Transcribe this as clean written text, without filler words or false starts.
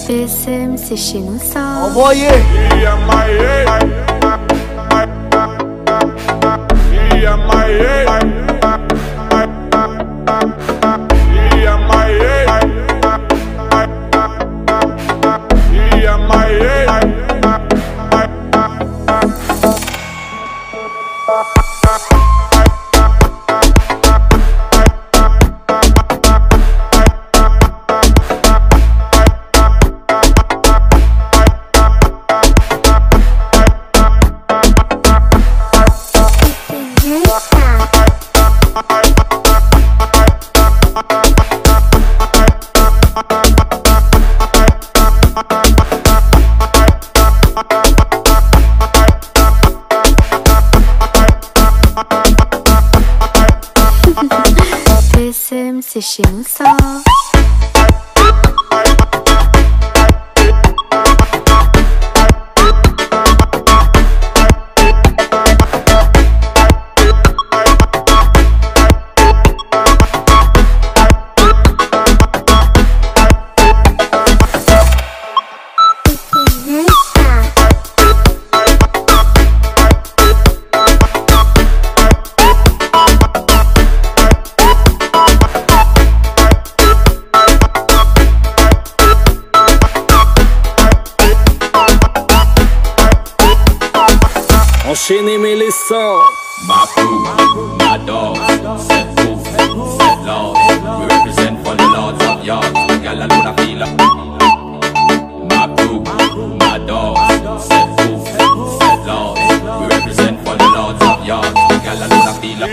PSM, c'est chez nous ça. Envoyez. PSM, c'est chez nous ça. Enchaînez mes laissants. My crew, my dogs, set proof, set laws. We represent for the lords of yards. Y'all know the feeling. My crew, my dogs, set proof, set laws. We represent for the lords of yards. Y'all know the feeling.